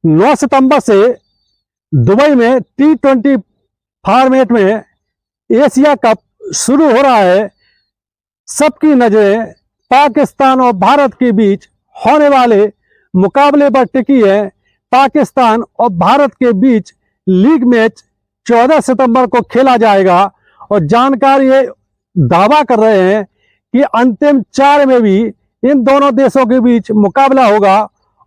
9 सितंबर से दुबई में T20 format में एशिया कप शुरू हो रहा है। सबकी नजरें पाकिस्तान और भारत के बीच होने वाले मुकाबले पर टिकी है। पाकिस्तान और भारत के बीच लीग मैच 14 सितंबर को खेला जाएगा और जानकार ये दावा कर रहे हैं कि अंतिम 4 में भी इन दोनों देशों के बीच मुकाबला होगा।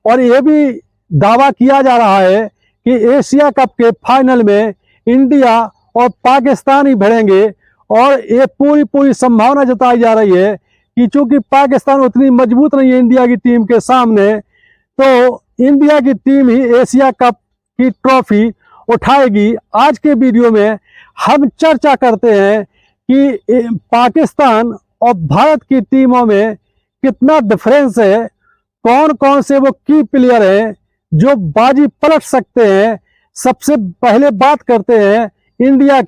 और ये भी दावा किया जा रहा है कि एशिया कप के फाइनल में इंडिया और पाकिस्तान ही भिड़ेंगे। और ये पूरी संभावना जताई जा रही है कि चूंकि पाकिस्तान उतनी मजबूत नहीं है इंडिया की टीम के सामने, तो इंडिया की टीम ही एशिया कप की ट्रॉफी उठाएगी। आज के वीडियो में हम चर्चा करते हैं कि पाकिस्तान और भारत की टीमों में कितना डिफरेंस है, कौन कौन से वो की प्लेयर हैं जो बाजी पलट सकते हैं। सबसे पहले बात करते हैं इंडिया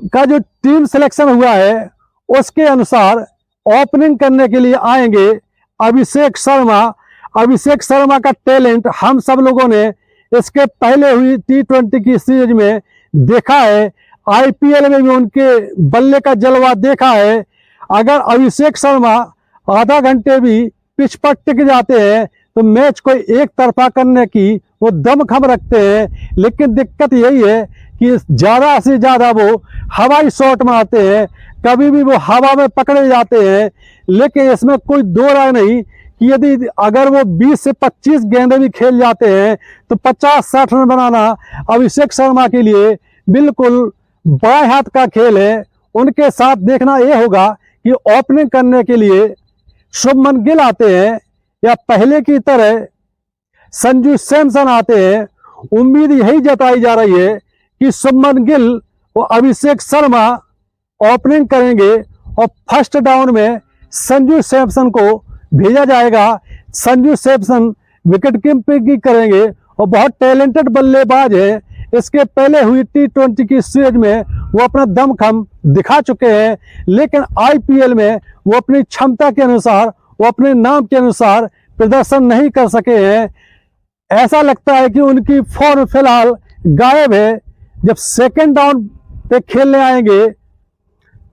का जो टीम सिलेक्शन हुआ है उसके अनुसार ओपनिंग करने के लिए आएंगे अभिषेक शर्मा। अभिषेक शर्मा का टैलेंट हम सब लोगों ने इसके पहले हुई T20 की सीरीज में देखा है, IPL में भी उनके बल्ले का जलवा देखा है। अगर अभिषेक शर्मा आधा घंटे भी पिच पर टिक जाते हैं तो मैच को एक तरफा करने की वो दमखम रखते हैं। लेकिन दिक्कत यही है कि ज्यादा से ज्यादा वो हवाई शॉट मारते हैं, कभी भी वो हवा में पकड़े जाते हैं। लेकिन इसमें कोई दो राय नहीं कि यदि अगर वो 20 से 25 गेंदें भी खेल जाते हैं तो 50-60 रन बनाना अभिषेक शर्मा के लिए बिल्कुल बाएं हाथ का खेल है। उनके साथ देखना यह होगा कि ओपनिंग करने के लिए शुभमन गिल आते हैं या पहले की तरह संजू सैमसन आते हैं। उम्मीद यही जताई जा रही है कि शुभमन गिल और अभिषेक शर्मा ओपनिंग करेंगे और फर्स्ट डाउन में संजू सैमसन को भेजा जाएगा। संजू सैमसन विकेट कीपिंग करेंगे और बहुत टैलेंटेड बल्लेबाज है। इसके पहले हुई T20 की सीरीज में वो अपना दमखम दिखा चुके हैं, लेकिन IPL में वो अपनी क्षमता के अनुसार, वो अपने नाम के अनुसार प्रदर्शन नहीं कर सके हैं। ऐसा लगता है कि उनकी फॉर्म फिलहाल गायब है। जब सेकंड डाउन पे खेलने आएंगे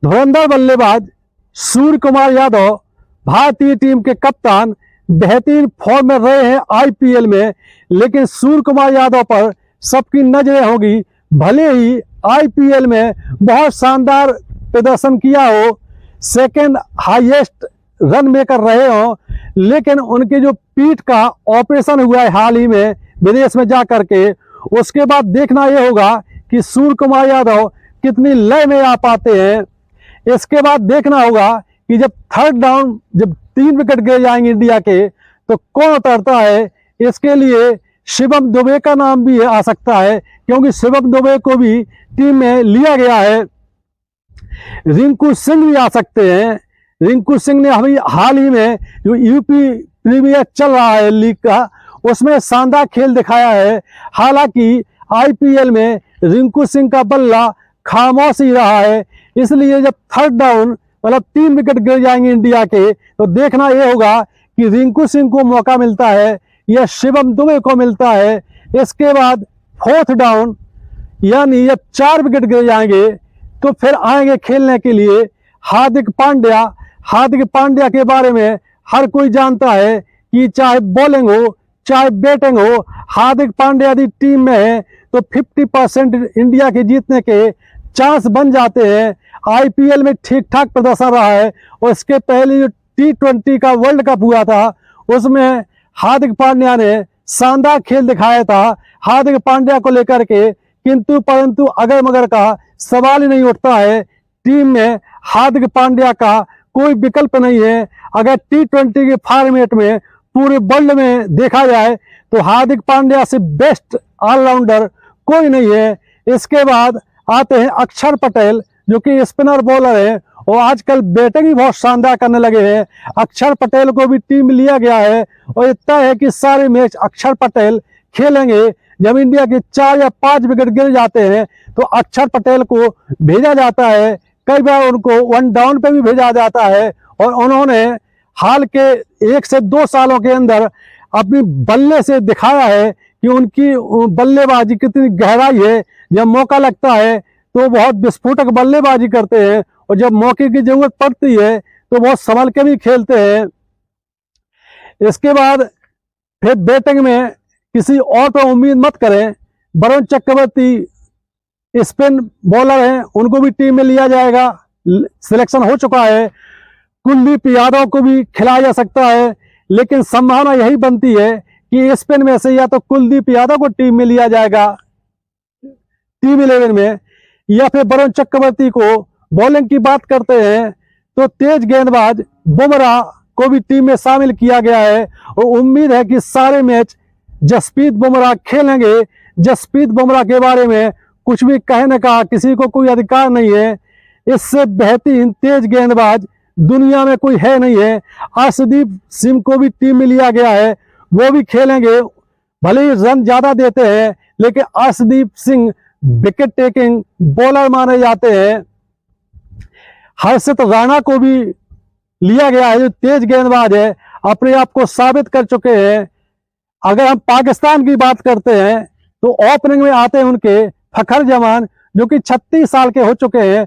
धुरंधर बल्लेबाज सूर्य कुमार यादव, भारतीय टीम के कप्तान, बेहतरीन फॉर्म में रहे हैं IPL में, लेकिन सूर्य कुमार यादव पर सबकी नजरें होगी। भले ही IPL में बहुत शानदार प्रदर्शन किया हो, सेकंड हाईएस्ट रन मेकर रहे हो, लेकिन उनके जो पीठ का ऑपरेशन हुआ है हाल ही में विदेश में जाकर के, उसके बाद देखना यह होगा कि सूर्य कुमार यादव कितनी लय में आ पाते हैं। इसके बाद देखना होगा कि जब थर्ड डाउन, जब 3 विकेट गिर जाएंगे इंडिया के, तो कौन उतरता है। इसके लिए शिवम दुबे का नाम भी आ सकता है, क्योंकि शिवम दुबे को भी टीम में लिया गया है। रिंकू सिंह भी आ सकते हैं। रिंकू सिंह ने अभी हाल ही में जो यूपी प्रीमियर चल रहा है लीग का, उसमें शानदार खेल दिखाया है। हालांकि IPL में रिंकू सिंह का बल्ला खामोश ही रहा है। इसलिए जब थर्ड डाउन मतलब 3 विकेट गिर जाएंगे इंडिया के, तो देखना यह होगा कि रिंकू सिंह को मौका मिलता है या शिवम दुबे को मिलता है। इसके बाद फोर्थ डाउन यानी जब 4 विकेट गिर जाएंगे तो फिर आएंगे खेलने के लिए हार्दिक पांड्या। हार्दिक पांड्या के बारे में हर कोई जानता है कि चाहे बॉलिंग हो चाहे बैटिंग हो, हार्दिक पांड्या यदि टीम में है तो 50% इंडिया के जीतने के चांस बन जाते हैं। IPL में ठीक ठाक प्रदर्शन रहा है और इसके पहले जो T20 का वर्ल्ड कप हुआ था उसमें हार्दिक पांड्या ने शानदार खेल दिखाया था हार्दिक पांड्या को लेकर के, किंतु परंतु अगर मगर का सवाल ही नहीं उठता है। टीम में हार्दिक पांड्या का कोई विकल्प नहीं है। अगर T20 के फॉर्मेट में पूरे वर्ल्ड में देखा जाए तो हार्दिक पांड्या से बेस्ट ऑलराउंडर कोई नहीं है। इसके बाद आते हैं अक्षर पटेल, जो कि स्पिनर बॉलर है और आजकल बैटिंग भी बहुत शानदार करने लगे हैं। अक्षर पटेल को भी टीम में लिया गया है और इतना है कि सारे मैच अक्षर पटेल खेलेंगे। जब इंडिया के 4 या 5 विकेट गिर जाते हैं तो अक्षर पटेल को भेजा जाता है, कई बार उनको 1 डाउन पे भी भेजा जाता है। और उन्होंने हाल के 1 से 2 सालों के अंदर अपनी बल्ले से दिखाया है कि उनकी बल्लेबाजी कितनी गहराई है। जब मौका लगता है तो बहुत विस्फोटक बल्लेबाजी करते हैं और जब मौके की जरूरत पड़ती है तो बहुत संभल के भी खेलते हैं। इसके बाद फिर बैटिंग में किसी और पर उम्मीद मत करें। वरुण चक्रवर्ती स्पिन बॉलर हैं, उनको भी टीम में लिया जाएगा, सिलेक्शन हो चुका है। कुलदीप यादव को भी खिलाया जा सकता है, लेकिन संभावना यही बनती है कि स्पिन में से या तो कुलदीप यादव को टीम में लिया जाएगा टीम 11 में, या फिर वरुण चक्रवर्ती को। बॉलिंग की बात करते हैं तो तेज गेंदबाज बुमराह को भी टीम में शामिल किया गया है और उम्मीद है कि सारे मैच जसप्रीत बुमराह खेलेंगे। जसप्रीत बुमराह के बारे में कुछ भी कहने का किसी को कोई अधिकार नहीं है। इससे बेहतरीन तेज गेंदबाज दुनिया में कोई है नहीं है। अर्शदीप सिंह को भी टीम में लिया गया है, वो भी खेलेंगे। भले ही रन ज्यादा देते हैं, लेकिन Arshdeep Singh wicket taking bowler माने जाते हैं। हर्षित राणा को भी लिया गया है, जो तेज गेंदबाज है, अपने आप को साबित कर चुके हैं। अगर हम पाकिस्तान की बात करते हैं तो ओपनिंग में आते हैं उनके फखर जमान, जो कि 36 साल के हो चुके हैं,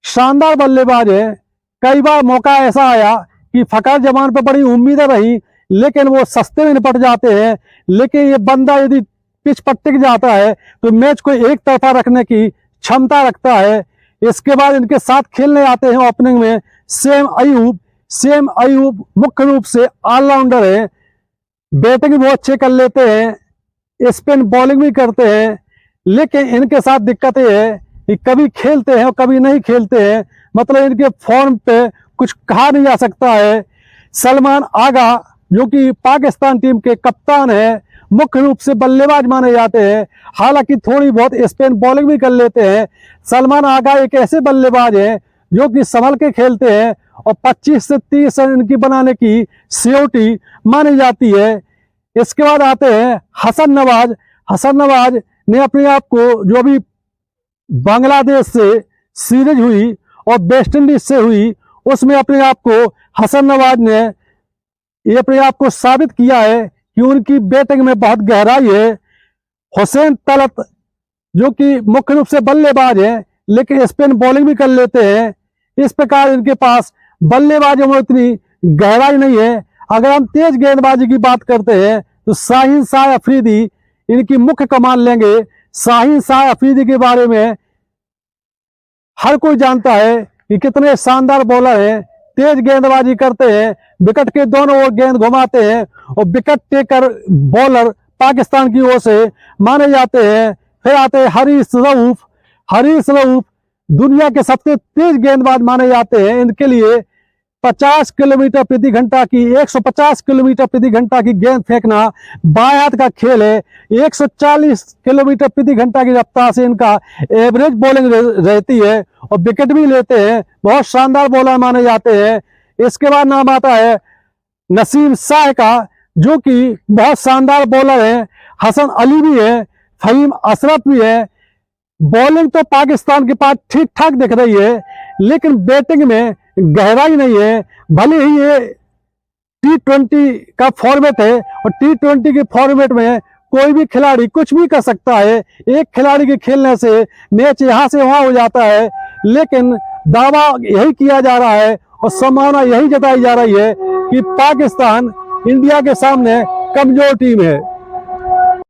शानदार बल्लेबाज है। कई बार मौका ऐसा आया कि फखर जमान पर बड़ी उम्मीदें रही, लेकिन वो सस्ते में निपट जाते हैं। लेकिन ये बंदा यदि पिच पर टिक जाता है तो मैच को एक तरफा रखने की क्षमता रखता है। इसके बाद इनके साथ खेलने आते हैं ओपनिंग में सेम अयूब। सेम अयूब मुख्य रूप से ऑलराउंडर है, बैटिंग भी बहुत अच्छे कर लेते हैं, स्पिन बॉलिंग भी करते हैं। लेकिन इनके साथ दिक्कत ये है कि कभी खेलते हैं और कभी नहीं खेलते हैं, मतलब इनके फॉर्म पे कुछ कहा नहीं जा सकता है। सलमान आगा, जो कि पाकिस्तान टीम के कप्तान है, मुख्य रूप से बल्लेबाज माने जाते हैं, हालांकि थोड़ी बहुत स्पिन बॉलिंग भी कर लेते हैं। सलमान आगा एक ऐसे बल्लेबाज हैं जो कि संभल के खेलते हैं और 25 से 30 रन इनकी बनाने की सीओटी मानी जाती है। इसके बाद आते हैं हसन नवाज। हसन नवाज ने अपने आप को, जो अभी बांग्लादेश से सीरीज हुई और वेस्ट इंडीज से हुई, उसमें अपने आप को हसन नवाज ने ये अपने आप को साबित किया है कि उनकी बैटिंग में बहुत गहराई है। हुसैन तलत, जो कि मुख्य रूप से बल्लेबाज है लेकिन स्पिन बॉलिंग भी कर लेते हैं। इस प्रकार इनके पास बल्लेबाजों में इतनी गहराई नहीं है। अगर हम तेज गेंदबाजी की बात करते हैं तो शाहीन शाह अफरीदी इनकी मुख्य कमान लेंगे। शाहीन शाह अफरीदी के बारे में हर कोई जानता है कि कितने शानदार बॉलर हैं, तेज गेंदबाजी करते हैं, विकेट के दोनों ओर गेंद घुमाते हैं और विकेट टेकर बॉलर पाकिस्तान की ओर से माने जाते हैं। फिर आते हैं हरीश रऊफ। हरीश रऊफ दुनिया के सबसे तेज गेंदबाज माने जाते हैं। इनके लिए 50 किलोमीटर प्रति घंटा की 150 किलोमीटर प्रति घंटा की गेंद फेंकना बाएं हाथ का खेल है। 140 किलोमीटर प्रति घंटा की रफ्तार से इनका एवरेज बॉलिंग रहती है और विकेट भी लेते हैं। बहुत शानदार बॉलर माने जाते हैं। इसके बाद नाम आता है नसीम शाह का, जो कि बहुत शानदार बॉलर है। हसन अली भी है, फहीम अशरफ भी है। बॉलिंग तो पाकिस्तान के पास ठीक ठाक दिख रही है, लेकिन बैटिंग में गहराई नहीं है। भले ही ये T20 का फॉर्मेट है और T20 के फॉर्मेट में कोई भी खिलाड़ी कुछ भी कर सकता है। एक खिलाड़ी के खेलने से मैच यहां से वहां हो जाता है, लेकिन दावा यही किया जा रहा है और संभावना यही जताई जा रही है कि पाकिस्तान इंडिया के सामने कमजोर टीम है।